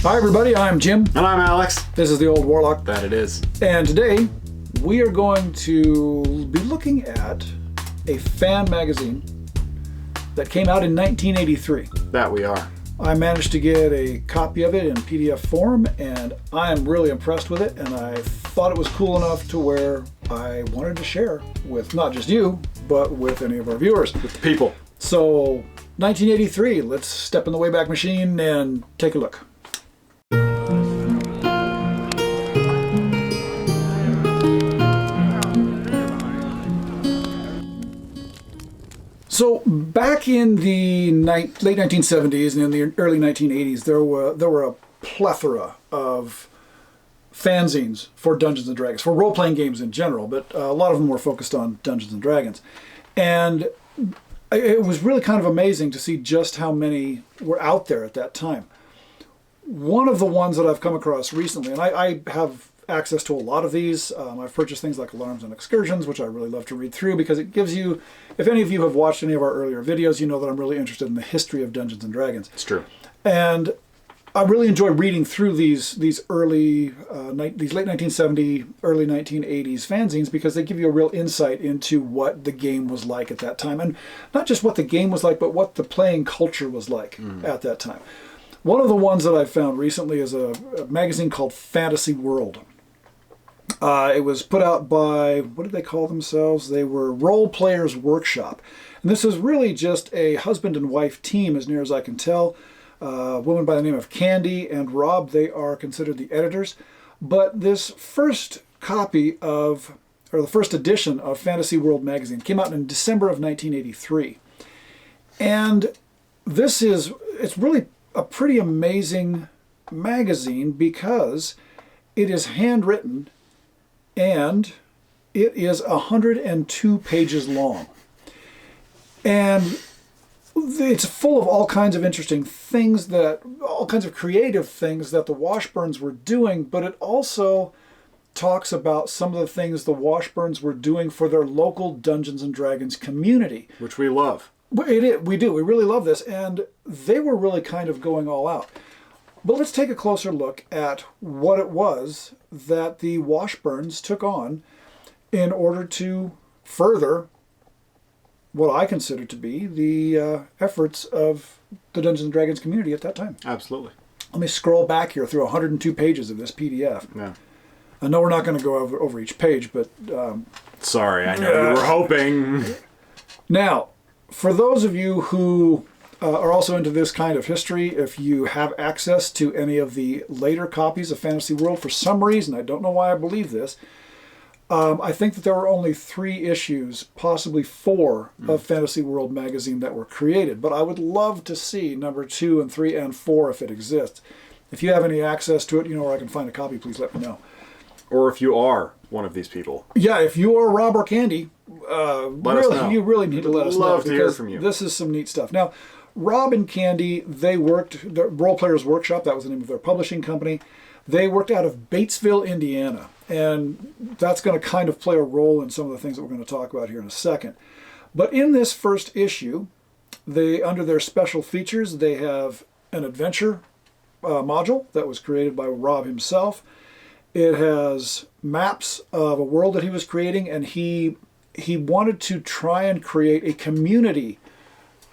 Hi everybody, I'm Jim. And I'm Alex. This is the Old Warlock. That it is. And today we are going to be looking at a fan magazine that came out in 1983. That we are. I managed to get a copy of it in PDF form and I am really impressed with it, and I thought it was cool enough to where I wanted to share with not just you, but with any of our viewers. With the people. So 1983, let's step in the Wayback Machine and take a look. So back in the late 1970s and in the early 1980s, there were a plethora of fanzines for Dungeons & Dragons, for role-playing games in general, but a lot of them were focused on Dungeons & Dragons. And it was really kind of amazing to see just how many were out there at that time. One of the ones that I've come across recently, and I have access to a lot of these. I've purchased things like Alarms and Excursions, which I really love to read through because it gives you, if any of you have watched any of our earlier videos, you know that I'm really interested in the history of Dungeons and Dragons. It's true. And I really enjoy reading through these late 1970s, early 1980s fanzines because they give you a real insight into what the game was like at that time. And not just what the game was like, but what the playing culture was like at that time. One of the ones that I found recently is a magazine called Fantasy World. It was put out by, what did they call themselves? They were Role Players Workshop. And this is really just a husband and wife team, as near as I can tell. A woman by the name of Candy and Rob, they are considered the editors. But this first copy of, or the first edition of Fantasy World magazine came out in December of 1983. And it's really a pretty amazing magazine because it is handwritten and it is 102 pages long. And it's full of all kinds of interesting things, all kinds of creative things that the Washburns were doing, but it also talks about some of the things the Washburns were doing for their local Dungeons and Dragons community. Which we love. We do. We really love this. And they were really kind of going all out. But let's take a closer look at what it was that the Washburns took on in order to further what I consider to be the efforts of the Dungeons & Dragons community at that time. Absolutely. Let me scroll back here through 102 pages of this PDF. Yeah. I know we're not going to go over each page, but... Sorry, I know you were hoping. Now, for those of you who are also into this kind of history, if you have access to any of the later copies of Fantasy World, for some reason, I don't know why I believe this, I think that there were only 3 issues, possibly 4, of Fantasy World magazine that were created. But I would love to see number 2 and 3 and 4 if it exists. If you have any access to it, you know where I can find a copy, please let me know. Or if you are one of these people. Yeah, if you are Rob or Candy, let us know. You really need to let us know. Love to hear from you. This is some neat stuff. Now, Rob and Candy, they worked, the Role Players Workshop, that was the name of their publishing company. They worked out of Batesville, Indiana. And that's going to kind of play a role in some of the things that we're going to talk about here in a second. But in this first issue, under their special features, they have an adventure module that was created by Rob himself. It has maps of a world that he was creating, and he wanted to try and create a community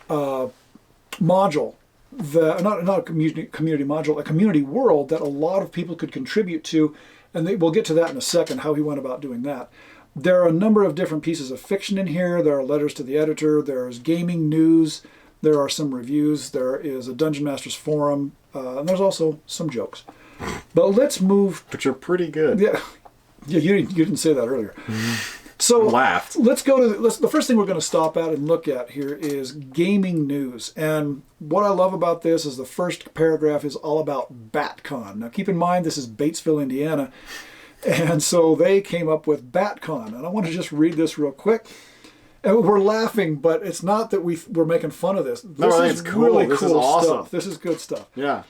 module, not a community module, a community world that a lot of people could contribute to, and we'll get to that in a second, how he went about doing that. There are a number of different pieces of fiction in here. There are letters to the editor, there's gaming news, there are some reviews, there is a Dungeon Masters forum, and there's also some jokes. But let's move... But you're pretty good. Yeah, you didn't say that earlier. So laughed. Let's go to the first thing we're going to stop at and look at here is gaming news. And what I love about this is the first paragraph is all about Batcon. Now keep in mind this is Batesville, Indiana, and so they came up with Batcon. And I want to just read this real quick. And we're laughing, but it's not that we're making fun of this. This is cool. Really this cool is awesome stuff. This is good stuff. Yeah.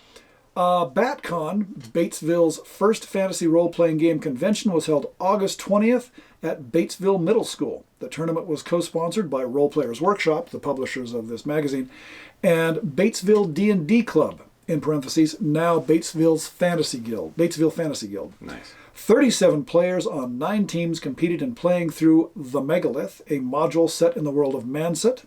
Batcon, Batesville's first fantasy role-playing game convention, was held August 20th at Batesville Middle School. The tournament was co-sponsored by Role Players Workshop, the publishers of this magazine, and Batesville D&D Club. in parentheses, now Batesville Fantasy Guild. Nice. 37 players on 9 teams competed in playing through The Megalith, a module set in the world of Manset,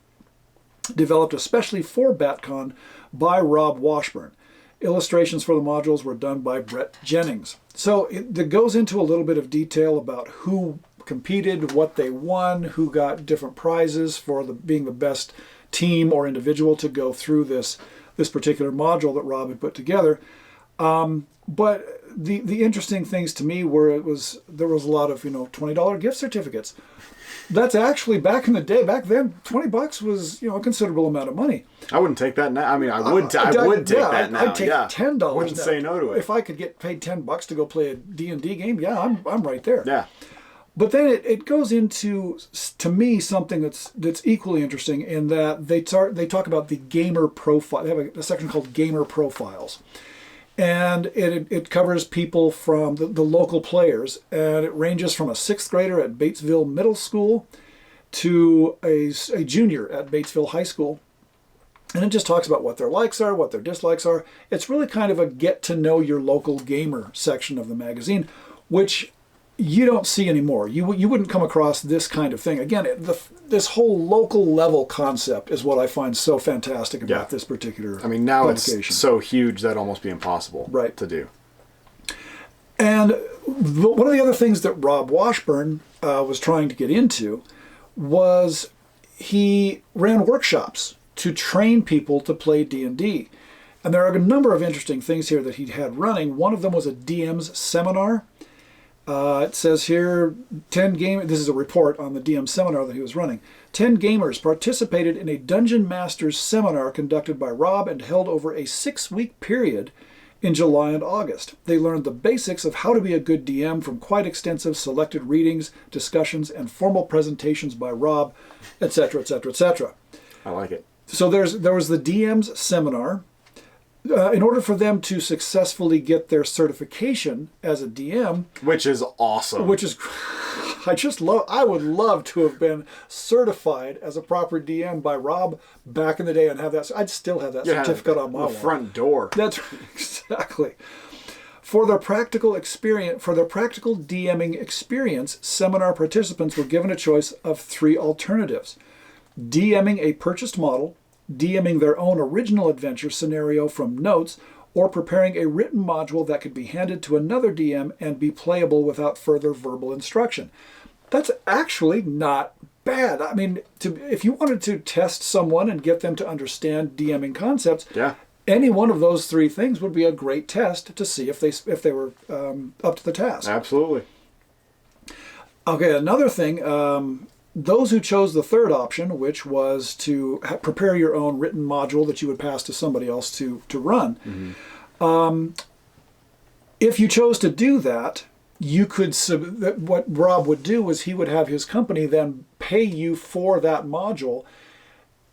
developed especially for Batcon by Rob Washburn. Illustrations for the modules were done by Brett Jennings. So it goes into a little bit of detail about who competed, what they won, who got different prizes for being the best team or individual to go through this particular module that Rob had put together. But the interesting things to me were there was a lot of $20 gift certificates. That's actually back in the day. Back then, $20 was a considerable amount of money. I wouldn't take that now. I mean, I would take that now. I'd take $10. Wouldn't now. say no to it. If I could get paid $10 to go play a D&D game, yeah, I'm right there. Yeah. But then it goes into, to me, something that's equally interesting in that they talk about the gamer profile. They have a section called Gamer Profiles. And it covers people from the local players. And it ranges from a 6th grader at Batesville Middle School to a junior at Batesville High School. And it just talks about what their likes are, what their dislikes are. It's really kind of a get to know your local gamer section of the magazine, which you don't see anymore. You wouldn't come across this kind of thing. Again, this whole local level concept is what I find so fantastic about this particular now publication. It's so huge that'd almost be impossible to do. And one of the other things that Rob Washburn was trying to get into was he ran workshops to train people to play D&D. And there are a number of interesting things here that he had running. One of them was a DM's seminar. It says here, this is a report on the DM seminar that he was running. 10 gamers participated in a Dungeon Masters seminar conducted by Rob and held over a 6-week period in July and August. They learned the basics of how to be a good DM from quite extensive selected readings, discussions, and formal presentations by Rob, etc., etc., etc. I like it. So there was the DM's seminar. In order for them to successfully get their certification as a DM, which is awesome, I would love to have been certified as a proper DM by Rob back in the day and have that. I'd still have that certificate on my wall. Front door. That's exactly. For their practical DMing experience, seminar participants were given a choice of 3 alternatives: DMing a purchased model, DMing their own original adventure scenario from notes, or preparing a written module that could be handed to another DM and be playable without further verbal instruction. That's actually not bad. I mean, if you wanted to test someone and get them to understand DMing concepts, any one of those 3 things would be a great test to see if they were up to the task. Absolutely. Okay, another thing. Those who chose the third option, which was to prepare your own written module that you would pass to somebody else to run, if you chose to do that, you could what Rob would do was he would have his company then pay you for that module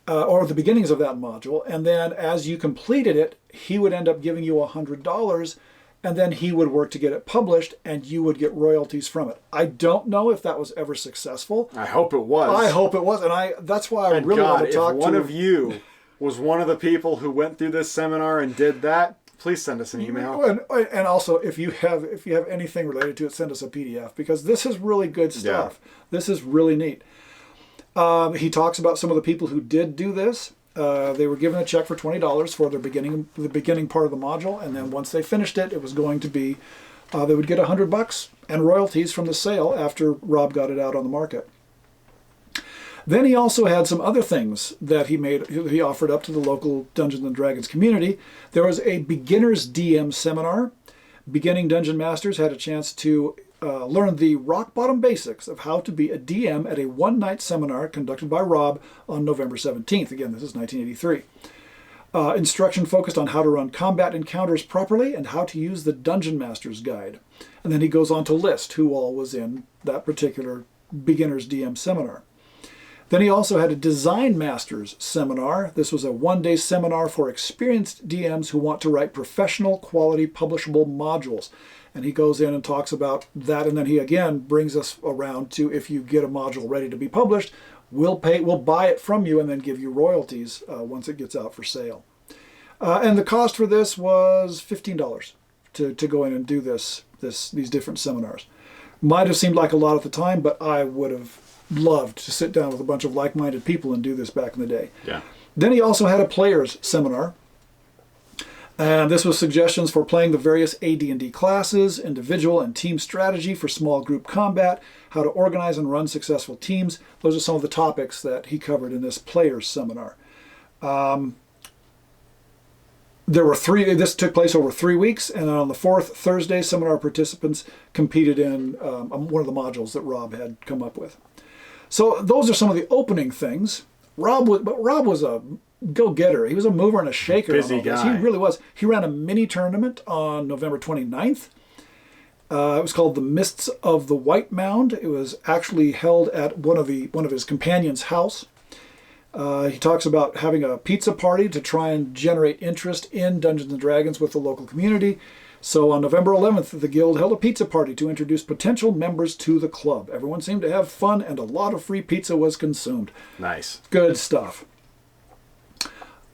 or the beginnings of that module, and then as you completed it, he would end up giving you $100. And then he would work to get it published, and you would get royalties from it. I don't know if that was ever successful. I hope it was. I hope it was, and that's why I really want to talk to. If one of you was one of the people who went through this seminar and did that, please send us an email. And also, if you have anything related to it, send us a PDF, because this is really good stuff. Yeah. This is really neat. He talks about some of the people who did do this. They were given a check for $20 for the beginning part of the module, and then once they finished it, it was going to be they would get $100 and royalties from the sale after Rob got it out on the market. Then he also had some other things that he offered up to the local Dungeons and Dragons community. There was a beginner's DM seminar. Beginning Dungeon Masters had a chance to learn the rock-bottom basics of how to be a DM at a one-night seminar conducted by Rob on November 17th. Again, this is 1983. Instruction focused on how to run combat encounters properly and how to use the Dungeon Master's Guide. And then he goes on to list who all was in that particular beginner's DM seminar. Then he also had a Design Masters seminar. This was a one-day seminar for experienced DMs who want to write professional, quality, publishable modules. And he goes in and talks about that, and then he again brings us around to, if you get a module ready to be published, we'll buy it from you and then give you royalties once it gets out for sale. And the cost for this was $15 to go in and do these different seminars. Might have seemed like a lot at the time, but I would have loved to sit down with a bunch of like-minded people and do this back in the day. Yeah. Then he also had a players seminar. And this was suggestions for playing the various AD&D classes, individual and team strategy for small group combat, how to organize and run successful teams. Those are some of the topics that he covered in this players seminar. There were this took place over 3 weeks, and on the fourth Thursday, seminar participants competed in one of the modules that Rob had come up with. So those are some of the opening things. Rob was a go-getter. He was a mover and a shaker. Busy guy. He really was. He ran a mini tournament on November 29th. It was called the Mists of the White Mound. It was actually held at one of his companions' house. He talks about having a pizza party to try and generate interest in Dungeons & Dragons with the local community. So on November 11th, the Guild held a pizza party to introduce potential members to the club. Everyone seemed to have fun, and a lot of free pizza was consumed. Nice. Good stuff.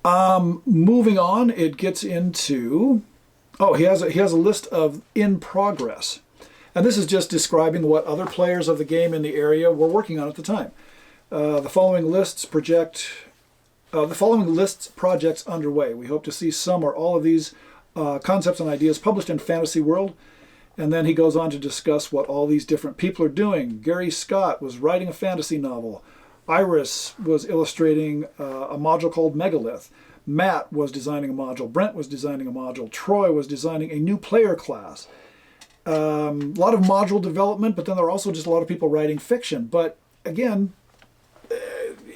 Moving on, it gets into... Oh, he has a list of in progress. And this is just describing what other players of the game in the area were working on at the time. The following lists projects underway. We hope to see some or all of these concepts and ideas published in Fantasy World. And then he goes on to discuss what all these different people are doing. Gary Scott was writing a fantasy novel. Iris was illustrating a module called Megalith. Matt was designing a module. Brent was designing a module. Troy was designing a new player class. A lot of module development, but then there are also just a lot of people writing fiction. But again,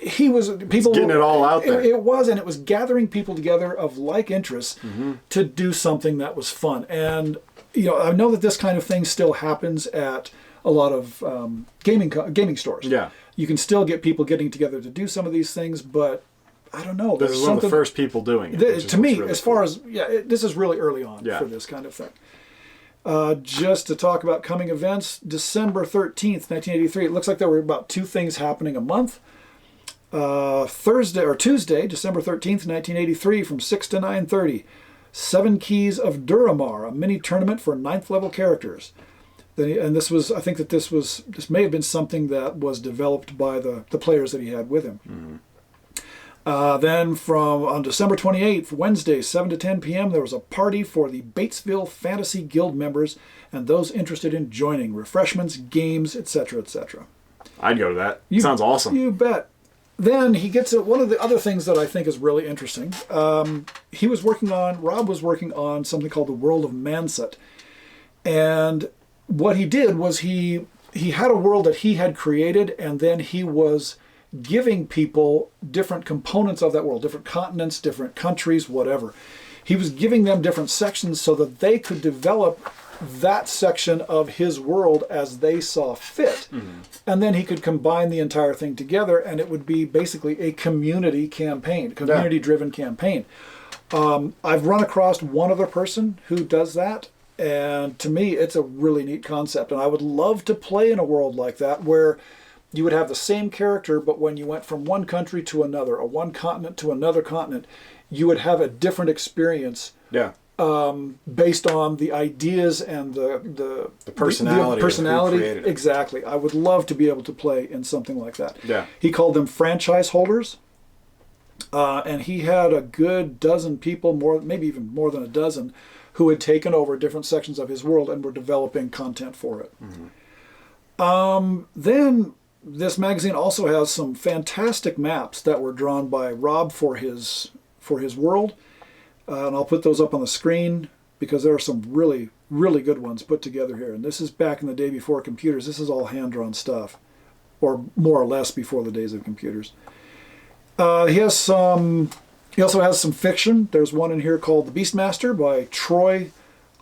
getting it all out there. It was gathering people together of like interests to do something that was fun. And I know that this kind of thing still happens at a lot of gaming stores. Yeah, you can still get people getting together to do some of these things, but I don't know. This is one of the first people doing it. To me, really as far as this is really early on for this kind of thing. Just to talk about coming events, December 13th, 1983. It looks like there were about 2 things happening a month. Tuesday, December 13th, 1983, from 6 to 9:30. 7 Keys of Duramar, a mini tournament for 9th level characters. And this was, I think that this may have been something that was developed by the players that he had with him. Then on December 28th, Wednesday, 7 to 10 p.m., there was a party for the Batesville Fantasy Guild members and those interested in joining. Refreshments, games, etc., etc. I'd go to that. Sounds awesome. You bet. Then he gets to one of the other things that I think is really interesting. Rob was working on something called the World of Manset. And what he did was he had a world that he had created, and then he was giving people different components of that world, different continents, different countries, whatever. He was giving them different sections so that they could develop that section of his world as they saw fit. And then he could combine the entire thing together, and it would be basically a community campaign, community-driven campaign. I've run across one other person who does that, and to me, it's a really neat concept. And I would love to play in a world like that where you would have the same character, but when you went from one country to another, or one continent to another continent, you would have a different experience. Yeah. Based on the ideas and the personality. The personality. Of who created it. Exactly. I would love to be able to play in something like that. Yeah. He called them franchise holders. And he had a good dozen people, maybe even more than a dozen, who had taken over different sections of his world and were developing content for it. Then this magazine also has some fantastic maps that were drawn by Rob for his world. And I'll put those up on the screen because there are some really, really good ones put together here. And this is back in the day before computers. This is all hand-drawn stuff, or more or less before the days of computers. He also has some fiction. There's one in here called The Beastmaster by Troy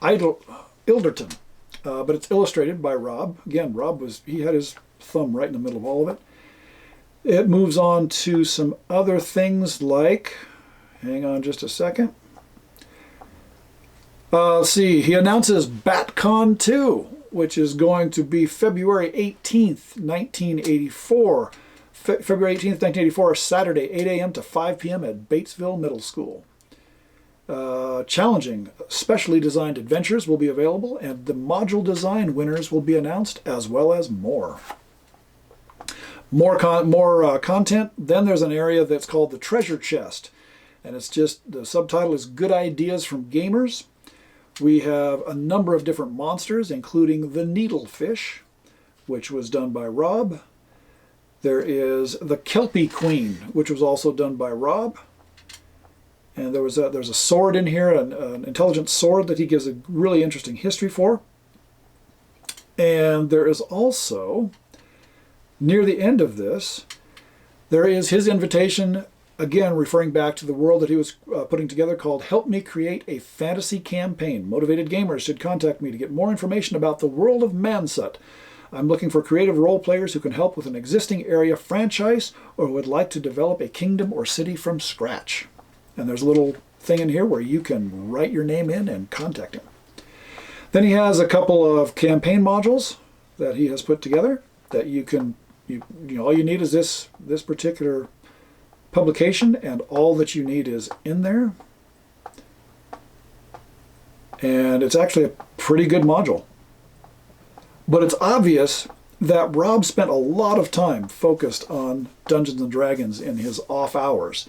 Ilderton. But it's illustrated by Rob. Again, he had his thumb right in the middle of all of it. It moves on to some other things like, hang on just a second. Let's see, he announces Batcon 2, which is going to be February 18th, 1984. February 18th, 1984, Saturday, 8 a.m. to 5 p.m. at Batesville Middle School. Challenging, specially designed adventures will be available, and the module design winners will be announced, as well as more. More content. Then there's an area that's called the treasure chest, and it's just, the subtitle is Good Ideas from Gamers. We have a number of different monsters, including the needlefish, which was done by Rob. There is the Kelpie Queen, which was also done by Rob. And there's a sword in here, an intelligent sword that he gives a really interesting history for. And there is also, near the end of this, there is his invitation, again referring back to the world that he was putting together, called Help Me Create a Fantasy Campaign. Motivated gamers should contact me to get more information about the World of Manset. I'm looking for creative role players who can help with an existing area franchise or who would like to develop a kingdom or city from scratch. And there's a little thing in here where you can write your name in and contact him. Then he has a couple of campaign modules that he has put together that you can, all you need is this particular publication, and all that you need is in there. And it's actually a pretty good module. But it's obvious that Rob spent a lot of time focused on Dungeons and Dragons in his off hours.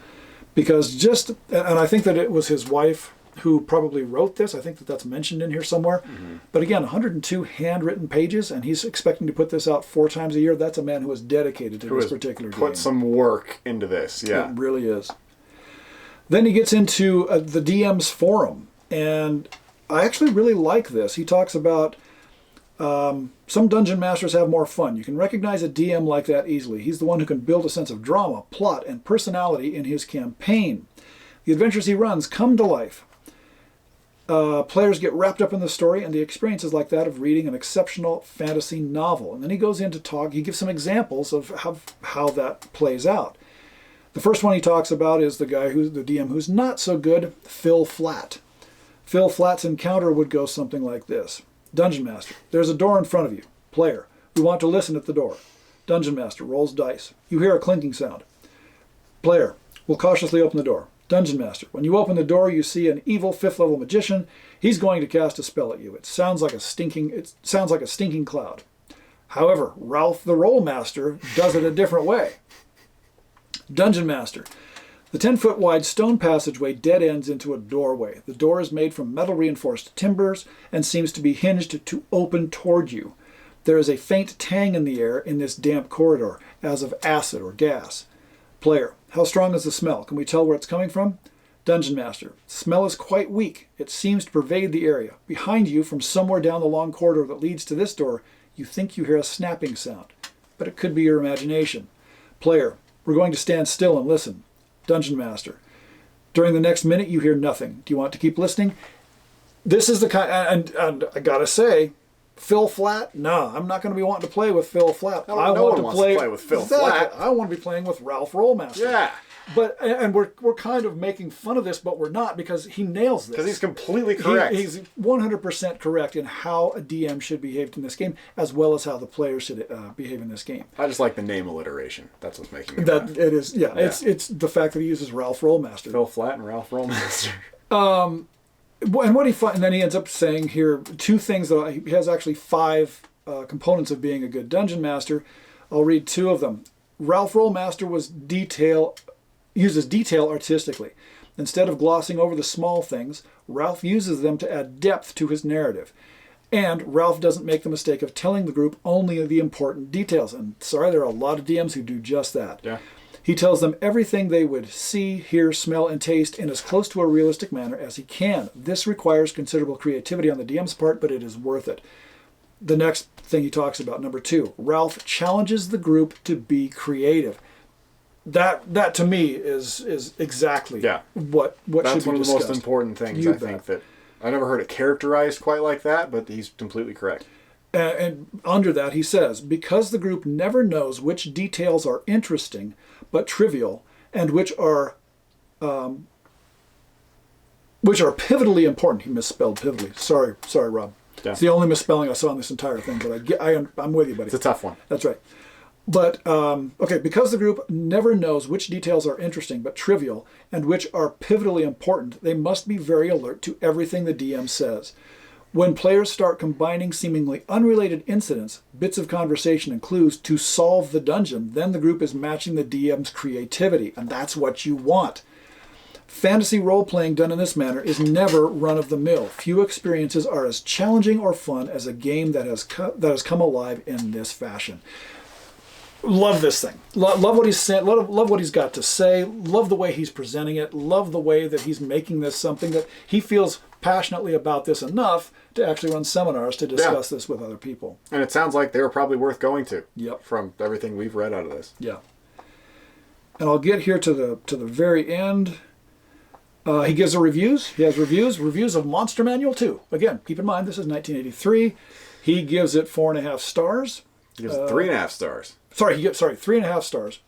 Because and I think that it was his wife who probably wrote this. I think that that's mentioned in here somewhere. Mm-hmm. But again, 102 handwritten pages, and he's expecting to put this out 4 times a year. That's a man who is dedicated to this particular game. Put some work into this, yeah. It really is. Then he gets into the DM's forum, and I actually really like this. He talks about some dungeon masters have more fun. You can recognize a DM like that easily. He's the one who can build a sense of drama, plot, and personality in his campaign. The adventures he runs come to life. Players get wrapped up in the story, and the experience is like that of reading an exceptional fantasy novel. And then he goes into he gives some examples of how that plays out. The first one he talks about is the DM who's not so good, Phil Flat. Phil Flat's encounter would go something like this. Dungeon Master, there's a door in front of you. Player, we want to listen at the door. Dungeon Master rolls dice. You hear a clinking sound. Player, will cautiously open the door. Dungeon Master, when you open the door, you see an evil 5th level magician. He's going to cast a spell at you. It sounds like a stinking cloud. However, Ralph the Roll Master does it a different way. Dungeon Master, the 10-foot wide stone passageway dead ends into a doorway. The door is made from metal reinforced timbers and seems to be hinged to open toward you. There is a faint tang in the air in this damp corridor, as of acid or gas. Player, how strong is the smell? Can we tell where it's coming from? Dungeon Master, smell is quite weak. It seems to pervade the area. Behind you, from somewhere down the long corridor that leads to this door, you think you hear a snapping sound, but it could be your imagination. Player, we're going to stand still and listen. Dungeon Master, during the next minute you hear nothing. Do you want to keep listening? This is the kind, and I gotta say, Phil Flat, no, I'm not going to be wanting to play with Phil Flat. I want to play with Phil Flat. I want to be playing with Ralph Rollmaster. Yeah. But we're kind of making fun of this, but we're not, because he nails this. Because he's completely correct. He's 100% correct in how a DM should behave in this game, as well as how the players should behave in this game. I just like the name alliteration. That's what's making me laugh. It is, yeah. It's the fact that he uses Ralph Rollmaster. Phil Flat and Ralph Rollmaster. And then he ends up saying here 2 things that he has actually 5 components of being a good dungeon master. I'll read 2 of them. Ralph Rollmaster uses detail artistically. Instead of glossing over the small things, Ralph uses them to add depth to his narrative. And Ralph doesn't make the mistake of telling the group only the important details. And sorry, there are a lot of DMs who do just that. Yeah. He tells them everything they would see, hear, smell, and taste in as close to a realistic manner as he can. This requires considerable creativity on the DM's part, but it is worth it. The next thing he talks about, number 2, Ralph challenges the group to be creative. That to me is exactly what should be discussed. That's one of the most important things, I think, that I never heard it characterized quite like that, but he's completely correct. And under that, he says, because the group never knows which details are interesting but trivial, and which are pivotally important. He misspelled pivotally. Sorry, Rob. Yeah. It's the only misspelling I saw in this entire thing, but I'm with you, buddy. It's a tough one. That's right. But, okay, because the group never knows which details are interesting but trivial and which are pivotally important, they must be very alert to everything the DM says. When players start combining seemingly unrelated incidents, bits of conversation, and clues to solve the dungeon, then the group is matching the DM's creativity, and that's what you want. Fantasy role-playing done in this manner is never run-of-the-mill. Few experiences are as challenging or fun as a game that has come alive in this fashion. Love this thing. Love what he's saying. Love what he's got to say. Love the way he's presenting it. Love the way that he's making this something that he feels passionately about this enough to actually run seminars to discuss this with other people. And it sounds like they were probably worth going to. Yep. From everything we've read out of this. Yeah. And I'll get here to the very end. He gives reviews. He has reviews of Monster Manual 2. Again, keep in mind this is 1983. He gives it 4.5 stars. He gives it 3.5 stars. Sorry, 3.5 stars.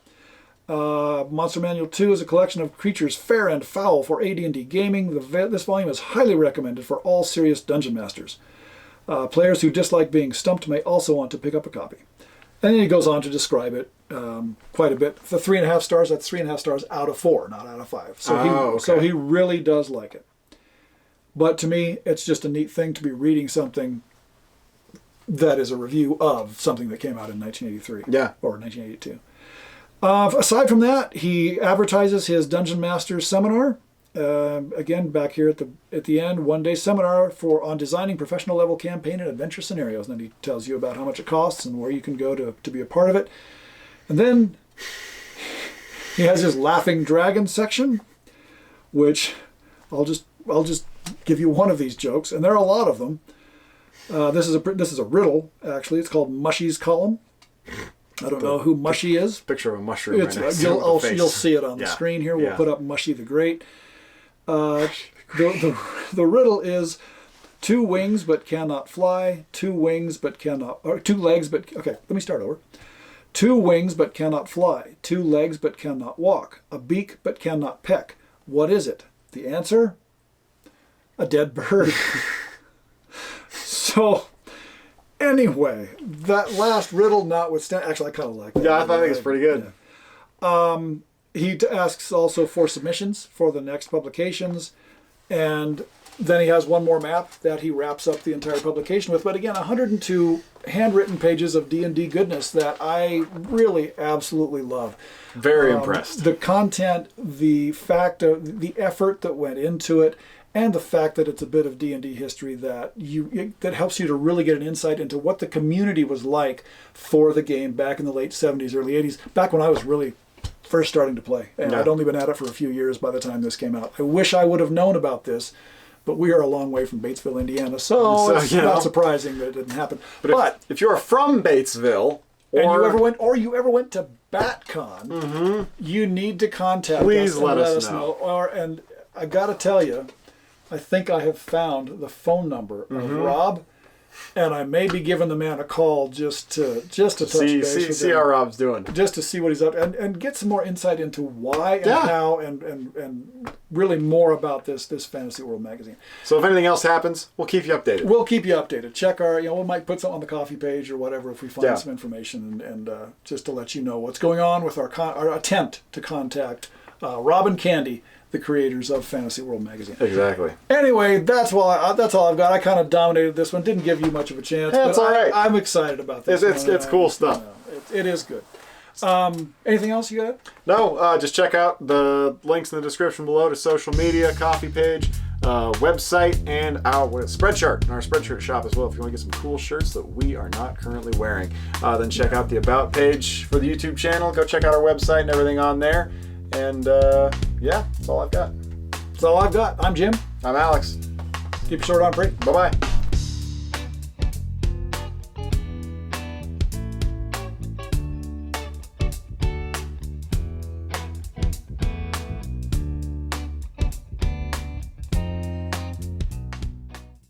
Monster Manual 2 is a collection of creatures fair and foul for AD&D gaming. This volume is highly recommended for all serious dungeon masters. Players who dislike being stumped may also want to pick up a copy. And then he goes on to describe it quite a bit. The 3.5 stars, that's 3.5 stars out of 4, not out of 5. So he really does like it. But to me, it's just a neat thing to be reading something that is a review of something that came out in 1983. Yeah. Or 1982. Aside from that, he advertises his Dungeon Master seminar. Again, back here at the end, 1-day seminar on designing professional level campaign and adventure scenarios. And then he tells you about how much it costs and where you can go to be a part of it. And then he has his Laughing Dragon section, which I'll just give you one of these jokes, and there are a lot of them. This is a riddle, actually. It's called Mushy's Column. I don't know who Mushy is. Picture of a mushroom. You'll see it on the screen here. We'll put up Mushy the Great. The riddle is 2 wings but cannot fly, 2 wings but cannot, or 2 legs but, okay, let me start over. 2 wings but cannot fly, 2 legs but cannot walk, a beak but cannot peck. What is it? The answer? A dead bird. So, anyway, that last riddle notwithstanding, actually I kind of like that. Yeah, I think it's pretty good. Yeah. He asks also for submissions for the next publications, and then he has one more map that he wraps up the entire publication with. But again, 102 handwritten pages of D&D goodness that I really absolutely love. Very impressed. The content, the fact of the effort that went into it, and the fact that it's a bit of D&D history that helps you to really get an insight into what the community was like for the game back in the late 70s, early 80s, back when I was really first starting to play. And I'd only been at it for a few years by the time this came out. I wish I would have known about this, but we are a long way from Batesville, Indiana, so it's not surprising that it didn't happen. But if you're from Batesville, or you ever went to Batcon, you need to contact us and let us know. And I got to tell you, I think I have found the phone number of Rob, and I may be giving the man a call just to touch base with him. See how Rob's doing. Just to see what he's up to, and get some more insight into why and how and really more about this Fantasy World magazine. So if anything else happens, we'll keep you updated. We'll keep you updated. Check our, we might put something on the coffee page or whatever if we find some information, and just to let you know what's going on with our attempt to contact Rob and Candy, the creators of Fantasy World magazine. Exactly. Anyway, that's all I've got. I kind of dominated this one. Didn't give you much of a chance. That's all right. I'm excited about this. It's cool stuff. It is good. Anything else you got? No, just check out the links in the description below to social media, coffee page, website, and our Spreadshirt, and our Spreadshirt shop as well. If you want to get some cool shirts that we are not currently wearing, then check out the About page for the YouTube channel. Go check out our website and everything on there. And that's all I've got. That's all I've got. I'm Jim. I'm Alex. Keep your sword on, pretty. Bye-bye.